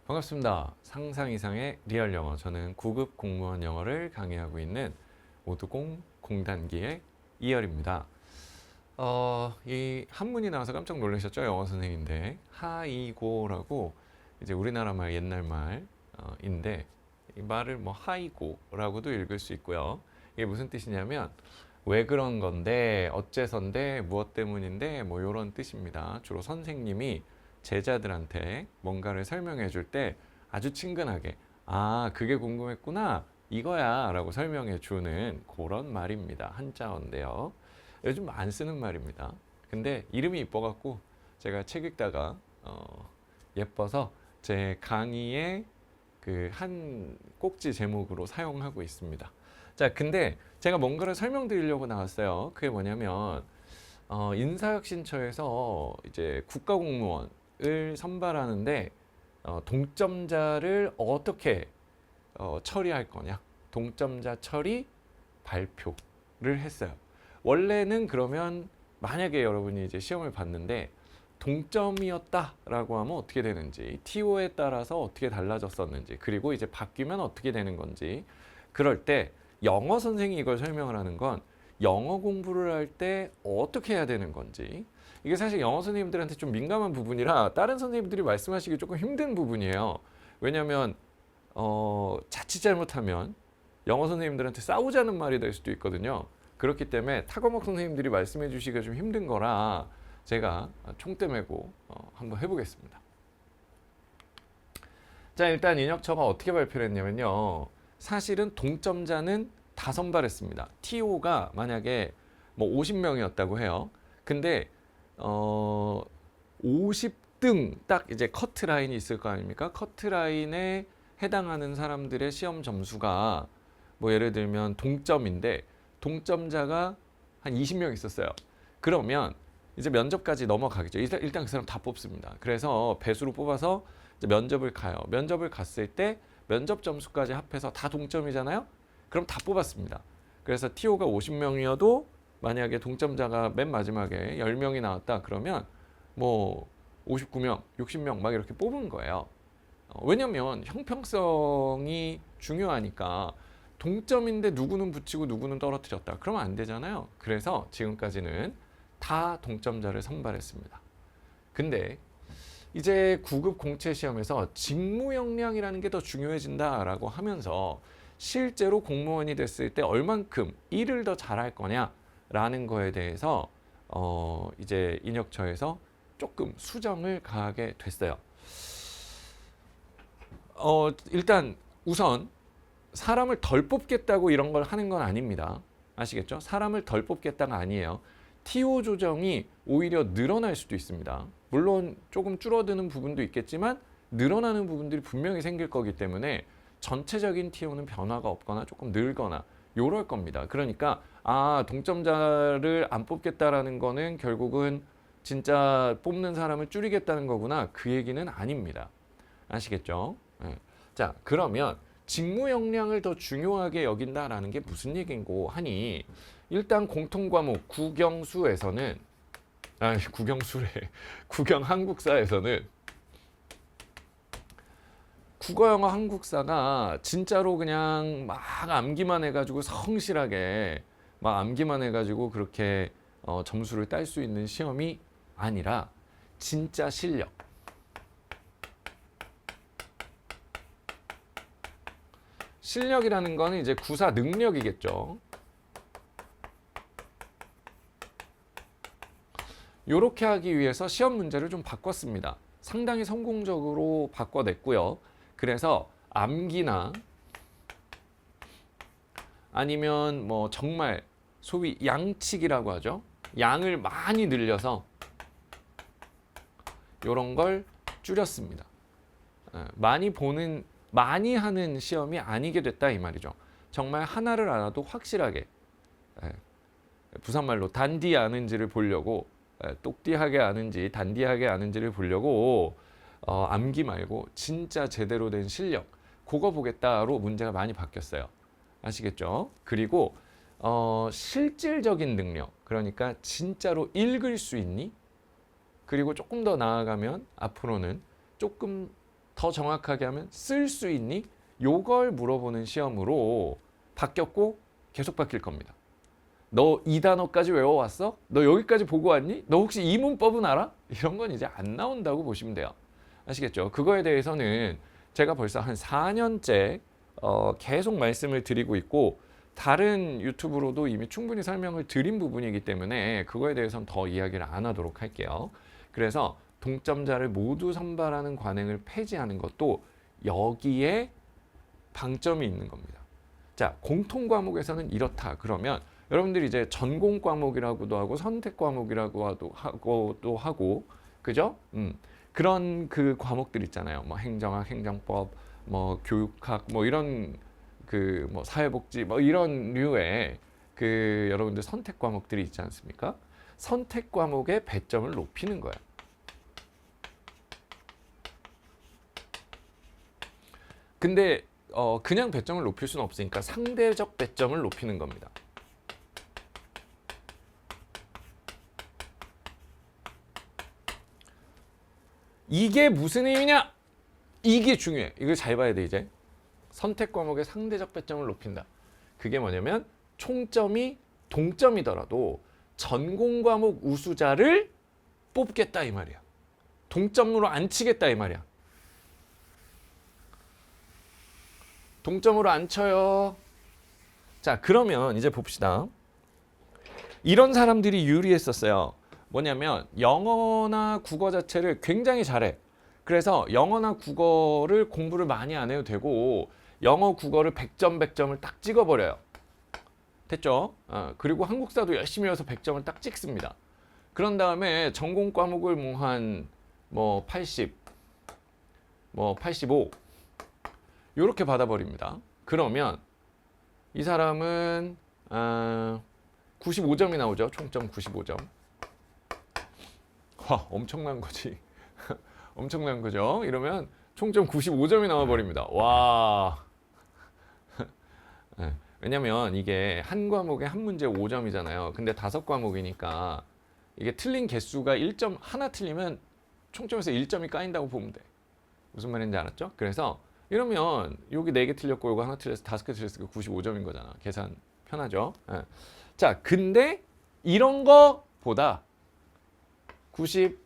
반갑습니다. 상상 이상의 리얼 영어. 저는 9급 공무원 영어를 강의하고 있는 오두공 공단기의 이열입니다. 이 한문이 나와서 깜짝 놀라셨죠? 영어 선생님인데 하이고라고 이제 우리나라 말 옛날 말인데 이 말을 뭐 하이고라고도 읽을 수 있고요. 이게 무슨 뜻이냐면 왜 그런 건데 어째선데 무엇 때문인데 뭐 이런 뜻입니다. 주로 선생님이 제자들한테 뭔가를 설명해 줄 때 아주 친근하게 아 그게 궁금했구나 이거야 라고 설명해 주는 그런 말입니다. 한자어인데요. 요즘 안 쓰는 말입니다. 근데 이름이 이뻐갖고 제가 책 읽다가 예뻐서 제 강의에 그 한 꼭지 제목으로 사용하고 있습니다. 자, 근데 제가 뭔가를 설명드리려고 나왔어요. 그게 뭐냐면 인사혁신처에서 이제 국가공무원을 선발하는데 동점자를 어떻게 처리할 거냐, 동점자 처리 발표를 했어요. 원래는 그러면 만약에 여러분이 이제 시험을 봤는데 동점이었다라고 하면 어떻게 되는지, TO에 따라서 어떻게 달라졌었는지, 그리고 이제 바뀌면 어떻게 되는 건지, 그럴 때 영어 선생이 이걸 설명을 하는 건 영어 공부를 할 때 어떻게 해야 되는 건지, 이게 사실 영어 선생님들한테 좀 민감한 부분이라 다른 선생님들이 말씀하시기 조금 힘든 부분이에요. 왜냐하면 자칫 잘못하면 영어 선생님들한테 싸우자는 말이 될 수도 있거든요. 그렇기 때문에 타거목 선생님들이 말씀해 주시기가 좀 힘든 거라 제가 총대 메고 한번 해보겠습니다. 자, 일단 인혁처가 어떻게 발표를 했냐면요. 사실은 동점자는 다 선발했습니다. TO가 만약에 뭐 50명이었다고 해요. 근데 50등 딱 이제 커트라인이 있을 거 아닙니까? 커트라인에 해당하는 사람들의 시험 점수가 뭐 예를 들면 동점인데 동점자가 한 20명 있었어요. 그러면 이제 면접까지 넘어가겠죠. 일단 그 사람 다 뽑습니다. 그래서 배수로 뽑아서 이제 면접을 가요. 면접을 갔을 때 면접 점수까지 합해서 다 동점이잖아요. 그럼 다 뽑았습니다. 그래서 TO가 50명이어도 만약에 동점자가 맨 마지막에 10명이 나왔다 그러면 뭐 59명, 60명 막 이렇게 뽑은 거예요. 왜냐면 형평성이 중요하니까 동점인데 누구는 붙이고 누구는 떨어뜨렸다. 그러면 안 되잖아요. 그래서 지금까지는 다 동점자를 선발했습니다. 근데 이제 9급 공채 시험에서 직무 역량이라는 게 더 중요해진다라고 하면서 실제로 공무원이 됐을 때 얼만큼 일을 더 잘할 거냐라는 거에 대해서 이제 인혁처에서 조금 수정을 가하게 됐어요. 일단 우선 사람을 덜 뽑겠다고 이런 걸 하는 건 아닙니다. 아시겠죠? 사람을 덜 뽑겠다가 아니에요. TO 조정이 오히려 늘어날 수도 있습니다. 물론 조금 줄어드는 부분도 있겠지만 늘어나는 부분들이 분명히 생길 거기 때문에 전체적인 TO는 변화가 없거나 조금 늘거나 요럴 겁니다. 그러니까 동점자를 안 뽑겠다라는 거는 결국은 진짜 뽑는 사람을 줄이겠다는 거구나, 그 얘기는 아닙니다. 아시겠죠? 네. 자, 그러면 직무 역량을 더 중요하게 여긴다라는 게 무슨 얘기인고 하니, 일단 공통과목 국영수에서는 국영수래 국영한국사에서는 국어, 영어, 한국사가 진짜로 그냥 막 암기만 해가지고 성실하게 막 암기만 해가지고 그렇게 점수를 딸 수 있는 시험이 아니라 진짜 실력, 실력이라는 거는 이제 구사 능력이겠죠. 요렇게 하기 위해서 시험 문제를 좀 바꿨습니다. 상당히 성공적으로 바꿔냈고요. 그래서 암기나 아니면 뭐 정말 소위 양치기라고 하죠. 양을 많이 늘려서 요런 걸 줄였습니다. 많이 하는 시험이 아니게 됐다 이 말이죠. 정말 하나를 알아도 확실하게, 부산말로 단디 아는지를 보려고, 똑띠하게 아는지 단디하게 아는지를 보려고 암기 말고 진짜 제대로 된 실력, 그거 보겠다로 문제가 많이 바뀌었어요. 아시겠죠? 그리고 실질적인 능력, 그러니까 진짜로 읽을 수 있니? 그리고 조금 더 나아가면 앞으로는 조금 더 정확하게 하면 쓸 수 있니? 요걸 물어보는 시험으로 바뀌었고 계속 바뀔 겁니다. 너 이 단어까지 외워왔어? 너 여기까지 보고 왔니? 너 혹시 이 문법은 알아? 이런 건 이제 안 나온다고 보시면 돼요. 아시겠죠? 그거에 대해서는 제가 벌써 한 4년째 계속 말씀을 드리고 있고 다른 유튜브로도 이미 충분히 설명을 드린 부분이기 때문에 그거에 대해서는 더 이야기를 안 하도록 할게요. 그래서 동점자를 모두 선발하는 관행을 폐지하는 것도 여기에 방점이 있는 겁니다. 자, 공통 과목에서는 이렇다. 그러면 여러분들이 이제 전공 과목이라고도 하고 선택 과목이라고도 하고 그죠? 그런 그 과목들 있잖아요. 뭐 행정학, 행정법, 뭐 교육학, 뭐 이런 그 뭐 사회복지 뭐 이런 류의 그 여러분들 선택 과목들이 있지 않습니까? 선택 과목의 배점을 높이는 거예요. 근데 그냥 배점을 높일 수는 없으니까 상대적 배점을 높이는 겁니다. 이게 무슨 의미냐? 이게 중요해. 이걸 잘 봐야 돼 이제. 선택 과목의 상대적 배점을 높인다. 그게 뭐냐면 총점이 동점이더라도 전공 과목 우수자를 뽑겠다 이 말이야. 동점으로 안 치겠다 이 말이야. 동점으로 안 쳐요. 자, 그러면 이제 봅시다. 이런 사람들이 유리했었어요. 뭐냐면 영어나 국어 자체를 굉장히 잘해. 그래서 영어나 국어를 공부를 많이 안 해도 되고 영어, 국어를 100점, 100점을 딱 찍어버려요. 됐죠? 그리고 한국사도 열심히 해서 100점을 딱 찍습니다. 그런 다음에 전공 과목을 뭐 한 80, 85 이렇게 받아버립니다. 그러면 이 사람은 95점이 나오죠. 총점 95점. 와, 엄청난 거지. 엄청난 거죠. 이러면 총점 95점이 나와버립니다. 와. 왜냐면 이게 한 과목에 한 문제 5점이잖아요. 근데 5과목이니까 이게 틀린 개수가 1점 하나 틀리면 총점에서 1점이 까인다고 보면 돼. 무슨 말인지 알았죠? 그래서 이러면 여기 4개 틀렸고 이거 하나 틀려서 5개 틀렸으니까 95점인 거잖아. 계산 편하죠? 자, 근데 이런 거보다 90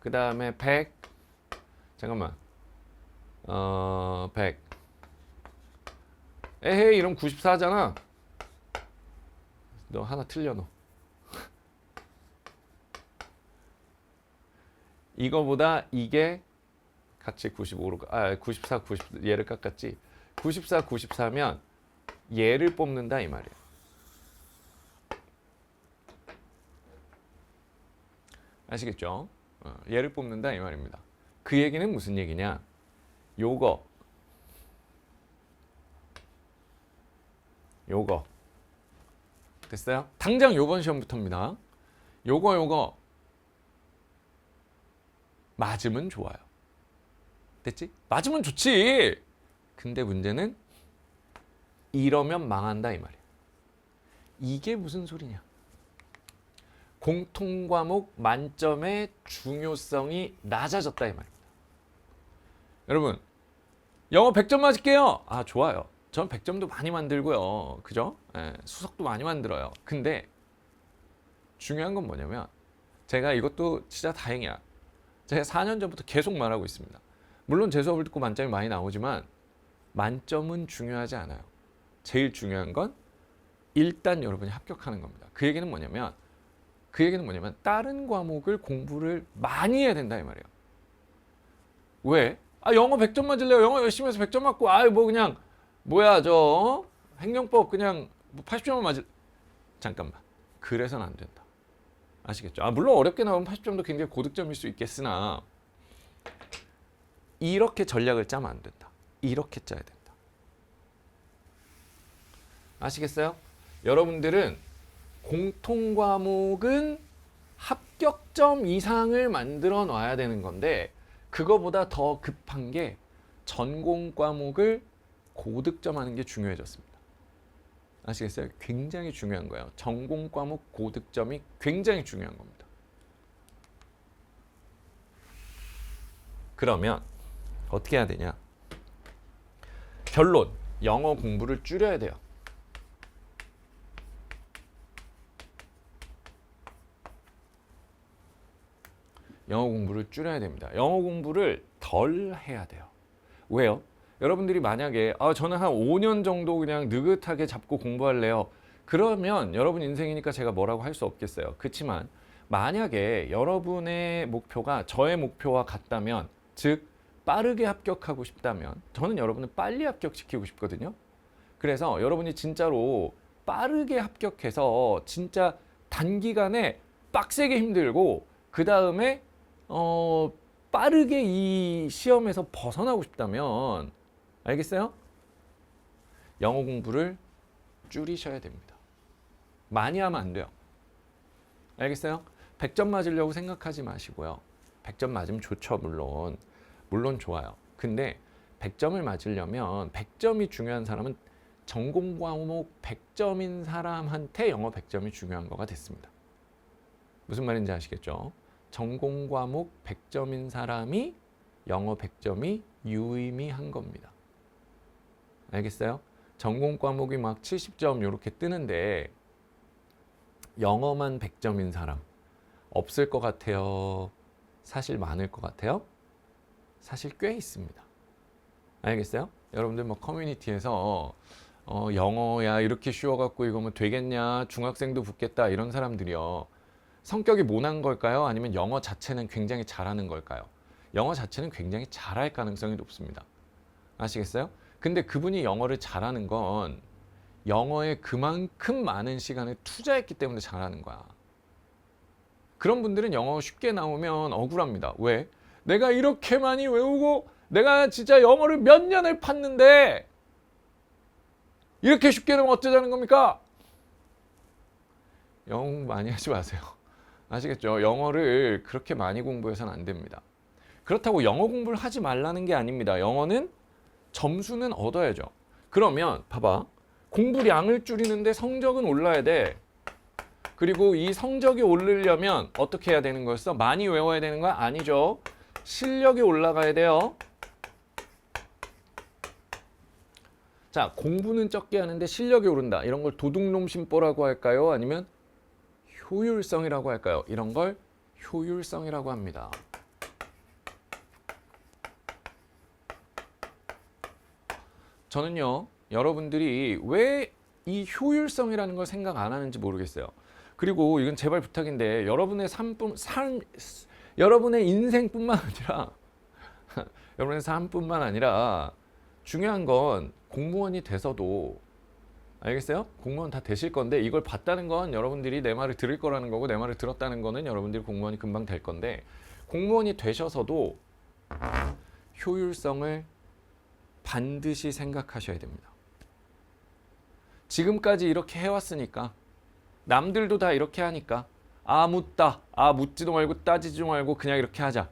그 다음에 100 잠깐만 100 에헤이 이러면 94잖아. 너 하나 틀려 너. 이거보다 이게 같이 95로 94, 90 얘를 깎았지. 94, 94면 얘를 뽑는다 이 말이야. 아시겠죠? 얘를 뽑는다 이 말입니다. 그 얘기는 무슨 얘기냐? 요거 됐어요? 당장 요번 시험부터입니다. 요거 맞으면 좋아요. 됐지? 맞으면 좋지. 근데 문제는 이러면 망한다 이 말이야. 이게 무슨 소리냐? 공통과목 만점의 중요성이 낮아졌다 이 말입니다. 여러분 영어 100점 맞을게요. 아 좋아요. 전 100점도 많이 만들고요. 그죠? 수석도 많이 만들어요. 근데 중요한 건 뭐냐면 제가 이것도 진짜 다행이야. 제가 4년 전부터 계속 말하고 있습니다. 물론 제 수업을 듣고 만점이 많이 나오지만 만점은 중요하지 않아요. 제일 중요한 건 일단 여러분이 합격하는 겁니다. 그 얘기는 뭐냐면 다른 과목을 공부를 많이 해야 된다 이 말이에요. 왜? 영어 100점 맞을래요. 영어 열심히 해서 100점 맞고 그냥 행정법 그냥 80점만 맞을. 잠깐만. 그래서는 안 된다. 아시겠죠? 물론 어렵게 나오면 80점도 굉장히 고득점일 수 있겠으나 이렇게 전략을 짜면 안 된다. 이렇게 짜야 된다. 아시겠어요? 여러분들은 공통 과목은 합격점 이상을 만들어 놔야 되는 건데 그거보다 더 급한 게 전공 과목을 고득점하는 게 중요해졌습니다. 아시겠어요? 굉장히 중요한 거예요. 전공 과목 고득점이 굉장히 중요한 겁니다. 그러면 어떻게 해야 되냐? 결론, 영어 공부를 줄여야 돼요. 영어 공부를 줄여야 됩니다. 영어 공부를 덜 해야 돼요. 왜요? 여러분들이 만약에 저는 한 5년 정도 그냥 느긋하게 잡고 공부할래요. 그러면 여러분 인생이니까 제가 뭐라고 할 수 없겠어요. 그렇지만 만약에 여러분의 목표가 저의 목표와 같다면, 즉 빠르게 합격하고 싶다면, 저는 여러분을 빨리 합격시키고 싶거든요. 그래서 여러분이 진짜로 빠르게 합격해서 진짜 단기간에 빡세게 힘들고 그 다음에 빠르게 이 시험에서 벗어나고 싶다면, 알겠어요? 영어 공부를 줄이셔야 됩니다. 많이 하면 안 돼요. 알겠어요? 100점 맞으려고 생각하지 마시고요. 100점 맞으면 좋죠, 물론. 물론 좋아요. 근데 100점을 맞으려면 100점이 중요한 사람은 전공 과목 100점인 사람한테 영어 100점이 중요한 거가 됐습니다. 무슨 말인지 아시겠죠? 전공 과목 100점인 사람이 영어 100점이 유의미한 겁니다. 알겠어요? 전공 과목이 막 70점 이렇게 뜨는데 영어만 100점인 사람 없을 것 같아요? 사실 많을 것 같아요? 사실 꽤 있습니다. 알겠어요? 여러분들 뭐 커뮤니티에서 영어야 이렇게 쉬워갖고 이거 뭐 되겠냐, 중학생도 붙겠다, 이런 사람들이요. 성격이 모난 걸까요? 아니면 영어 자체는 굉장히 잘하는 걸까요? 영어 자체는 굉장히 잘할 가능성이 높습니다. 아시겠어요? 근데 그분이 영어를 잘하는 건 영어에 그만큼 많은 시간을 투자했기 때문에 잘하는 거야. 그런 분들은 영어 쉽게 나오면 억울합니다. 왜? 내가 이렇게 많이 외우고 내가 진짜 영어를 몇 년을 팠는데 이렇게 쉽게 되면 어쩌자는 겁니까? 영어 공부 많이 하지 마세요. 아시겠죠? 영어를 그렇게 많이 공부해서는 안 됩니다. 그렇다고 영어 공부를 하지 말라는 게 아닙니다. 영어는 점수는 얻어야죠. 그러면 봐봐. 공부량을 줄이는데 성적은 올라야 돼. 그리고 이 성적이 오르려면 어떻게 해야 되는 거였어? 많이 외워야 되는 거 아니죠? 실력이 올라가야 돼요. 자, 공부는 적게 하는데 실력이 오른다. 이런 걸 도둑놈심보라고 할까요? 아니면 효율성이라고 할까요? 이런 걸 효율성이라고 합니다. 저는요, 여러분들이 왜 이 효율성이라는 걸 생각 안 하는지 모르겠어요. 그리고 이건 제발 부탁인데 여러분의 인생뿐만 아니라 여러분의 삶뿐만 아니라 중요한 건 공무원이 돼서도, 알겠어요? 공무원 다 되실 건데 이걸 봤다는 건 여러분들이 내 말을 들을 거라는 거고, 내 말을 들었다는 거는 여러분들이 공무원이 금방 될 건데, 공무원이 되셔서도 효율성을 반드시 생각하셔야 됩니다. 지금까지 이렇게 해왔으니까, 남들도 다 이렇게 하니까 묻다, 묻지도 말고 따지지도 말고 그냥 이렇게 하자.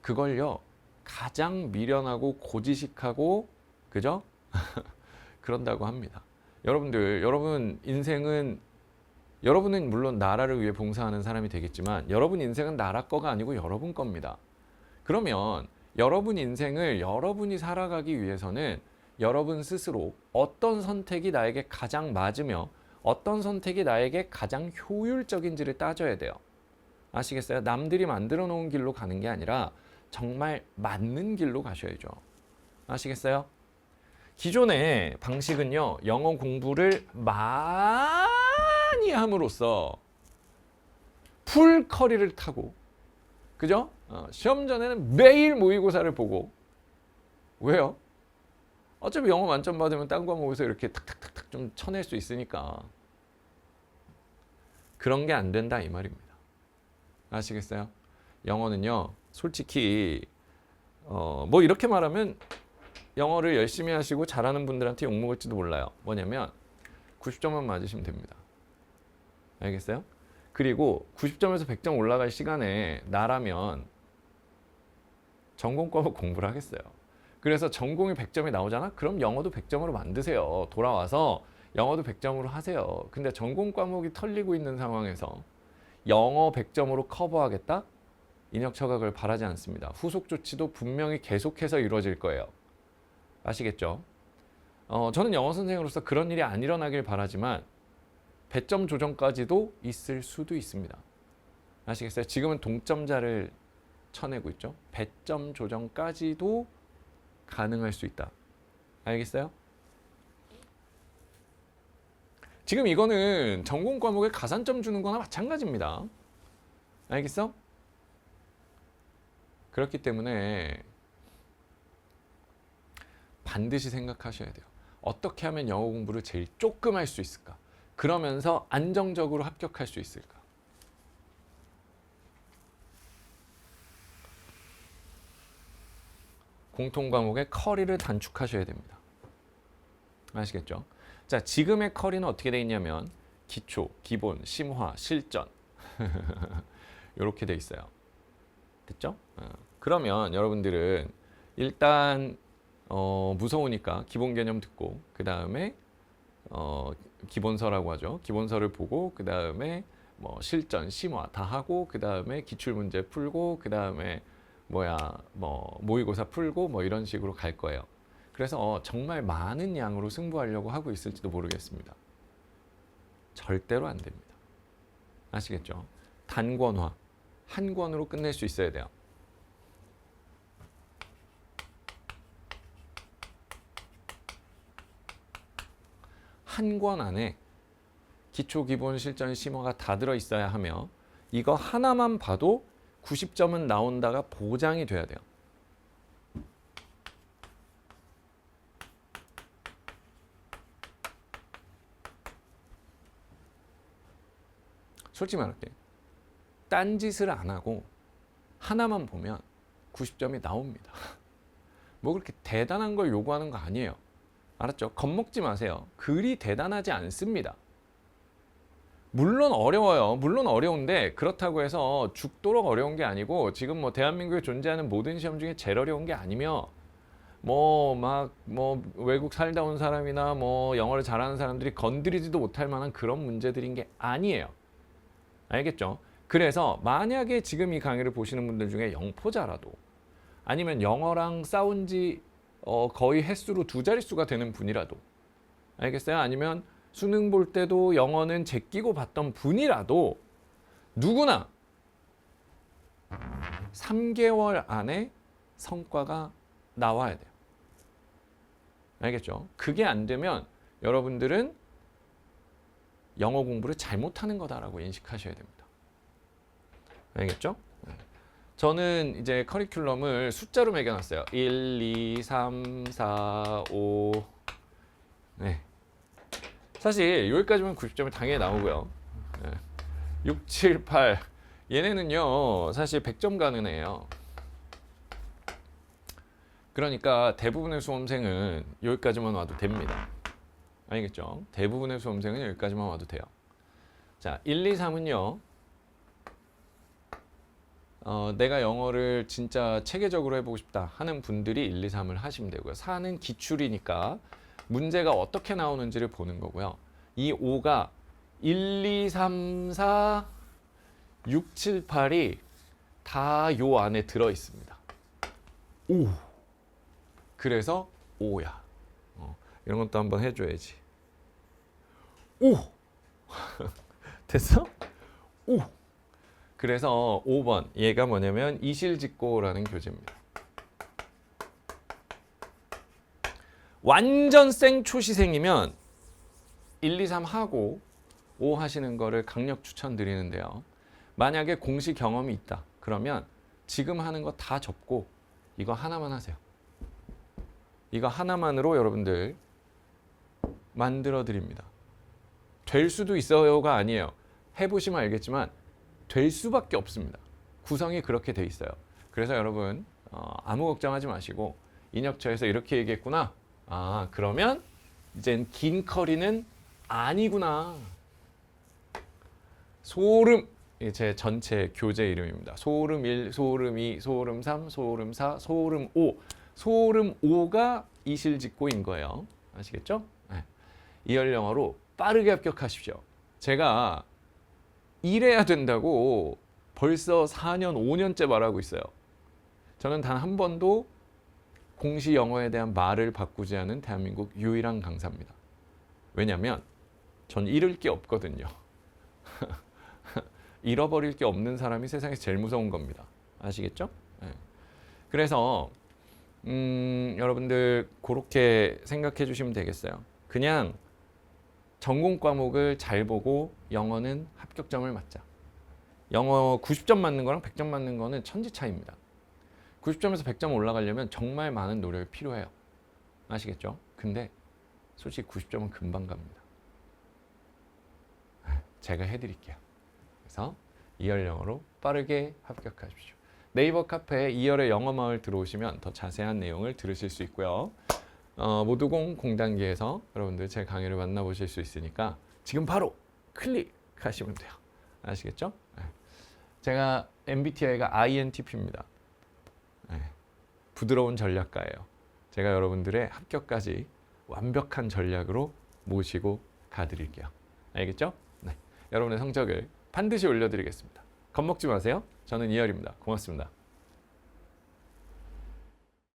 그걸요, 가장 미련하고 고지식하고, 그죠? 그런다고 합니다. 여러분들, 여러분 인생은, 여러분은 물론 나라를 위해 봉사하는 사람이 되겠지만 여러분 인생은 나라 거가 아니고 여러분 겁니다. 그러면 여러분 인생을 여러분이 살아가기 위해서는 여러분 스스로 어떤 선택이 나에게 가장 맞으며 어떤 선택이 나에게 가장 효율적인지를 따져야 돼요. 아시겠어요? 남들이 만들어 놓은 길로 가는 게 아니라 정말 맞는 길로 가셔야죠. 아시겠어요? 기존의 방식은요, 영어 공부를 많이 함으로써 풀커리를 타고, 그죠? 시험 전에는 매일 모의고사를 보고. 왜요? 어차피 영어 만점 받으면 딴 과목에서 이렇게 탁탁탁탁 좀 쳐낼 수 있으니까. 그런 게 안 된다 이 말입니다. 아시겠어요? 영어는요, 솔직히 뭐 이렇게 말하면 영어를 열심히 하시고 잘하는 분들한테 욕먹을지도 몰라요. 뭐냐면 90점만 맞으시면 됩니다. 알겠어요? 그리고 90점에서 100점 올라갈 시간에 나라면 전공 과목 공부를 하겠어요. 그래서 전공이 100점이 나오잖아? 그럼 영어도 100점으로 만드세요. 돌아와서 영어도 100점으로 하세요. 근데 전공 과목이 털리고 있는 상황에서 영어 100점으로 커버하겠다? 인역 처각을 바라지 않습니다. 후속 조치도 분명히 계속해서 이루어질 거예요. 아시겠죠? 저는 영어 선생으로서 그런 일이 안 일어나길 바라지만 배점 조정까지도 있을 수도 있습니다. 아시겠어요? 지금은 동점자를 쳐내고 있죠. 배점 조정까지도 가능할 수 있다. 알겠어요? 지금 이거는 전공 과목에 가산점 주는 거나 마찬가지입니다. 알겠어? 그렇기 때문에 반드시 생각하셔야 돼요. 어떻게 하면 영어 공부를 제일 조금 할 수 있을까? 그러면서 안정적으로 합격할 수 있을까? 공통 과목의 커리를 단축하셔야 됩니다. 아시겠죠? 자, 지금의 커리는 어떻게 돼 있냐면 기초, 기본, 심화, 실전 이렇게 돼 있어요. 됐죠? 그러면 여러분들은 일단 무서우니까 기본 개념 듣고 그 다음에 기본서라고 하죠. 기본서를 보고 그 다음에 뭐 실전, 심화 다 하고 그 다음에 기출 문제 풀고 그 다음에 뭐 모의고사 풀고 뭐 이런 식으로 갈 거예요. 그래서 정말 많은 양으로 승부하려고 하고 있을지도 모르겠습니다. 절대로 안 됩니다. 아시겠죠? 단권화, 한 권으로 끝낼 수 있어야 돼요. 한 권 안에 기초, 기본, 실전, 심화가 다 들어있어야 하며 이거 하나만 봐도 90점은 나온다가 보장이 돼야 돼요. 솔직히 말할게. 딴짓을 안 하고 하나만 보면 90점이 나옵니다. 뭐 그렇게 대단한 걸 요구하는 거 아니에요. 알았죠? 겁먹지 마세요. 그리 대단하지 않습니다. 물론 어려워요. 물론 어려운데 그렇다고 해서 죽도록 어려운 게 아니고 지금 뭐 대한민국에 존재하는 모든 시험 중에 제일 어려운 게 아니며 뭐 외국 살다 온 사람이나 뭐 영어를 잘하는 사람들이 건드리지도 못할 만한 그런 문제들인 게 아니에요. 알겠죠? 그래서 만약에 지금 이 강의를 보시는 분들 중에 영포자라도 아니면 영어랑 싸운 지 거의 횟수로 2자릿수가 되는 분이라도 알겠어요? 아니면 수능 볼 때도 영어는 제끼고 봤던 분이라도 누구나 3개월 안에 성과가 나와야 돼요. 알겠죠? 그게 안 되면 여러분들은 영어 공부를 잘못하는 거다라고 인식하셔야 됩니다. 알겠죠? 저는 이제 커리큘럼을 숫자로 매겨놨어요. 1, 2, 3, 4, 5. 네. 사실 여기까지면 90점이 당연히 나오고요. 6, 7, 8. 얘네는요, 사실 100점 가는 애예요. 그러니까 대부분의 수험생은 여기까지만 와도 됩니다. 알겠죠? 대부분의 수험생은 여기까지만 와도 돼요. 자, 1, 2, 3은요. 내가 영어를 진짜 체계적으로 해보고 싶다 하는 분들이 1, 2, 3을 하시면 되고요. 4는 기출이니까 문제가 어떻게 나오는지를 보는 거고요. 이 5가 1, 2, 3, 4, 6, 7, 8이 다 요 안에 들어 있습니다. 오. 그래서 5야. 이런 것도 한번 해줘야지. 오! 됐어? 오! 그래서 5번 얘가 뭐냐면 이실직고라는 교재입니다. 완전 생초시생이면 1, 2, 3 하고 5 하시는 거를 강력 추천드리는데요. 만약에 공시 경험이 있다. 그러면 지금 하는 거 다 접고 이거 하나만 하세요. 이거 하나만으로 여러분들 만들어 드립니다. 될 수도 있어요가 아니에요. 해보시면 알겠지만 될 수밖에 없습니다. 구성이 그렇게 돼 있어요. 그래서 여러분 아무 걱정하지 마시고 인혁처에서 이렇게 얘기했구나. 아, 그러면 이젠 긴 커리는 아니구나. 소름, 제 전체 교재 이름입니다. 소름 1, 소름 2, 소름 3, 소름 4, 소름 5. 소름 5가 이실직고인 거예요. 아시겠죠? 네. 이열 영어로 빠르게 합격하십시오. 제가 이래야 된다고 벌써 4년, 5년째 말하고 있어요. 저는 단 한 번도 공시 영어에 대한 말을 바꾸지 않은 대한민국 유일한 강사입니다. 왜냐하면 전 잃을 게 없거든요. 잃어버릴 게 없는 사람이 세상에서 제일 무서운 겁니다. 아시겠죠? 네. 그래서 여러분들 그렇게 생각해 주시면 되겠어요. 그냥 전공 과목을 잘 보고 영어는 합격점을 맞자. 영어 90점 맞는 거랑 100점 맞는 거는 천지 차이입니다. 90점에서 100점 올라가려면 정말 많은 노력이 필요해요. 아시겠죠? 근데 솔직히 90점은 금방 갑니다. 제가 해드릴게요. 그래서 2열 영어로 빠르게 합격하십시오. 네이버 카페에 2열의 영어마을 들어오시면 더 자세한 내용을 들으실 수 있고요. 모두공 공단기에서 여러분들 제 강의를 만나보실 수 있으니까 지금 바로 클릭하시면 돼요. 아시겠죠? 네. 제가 MBTI가 INTP입니다. 네. 부드러운 전략가예요. 제가 여러분들의 합격까지 완벽한 전략으로 모시고 가드릴게요. 알겠죠? 네. 여러분의 성적을 반드시 올려드리겠습니다. 겁먹지 마세요. 저는 이열입니다. 고맙습니다.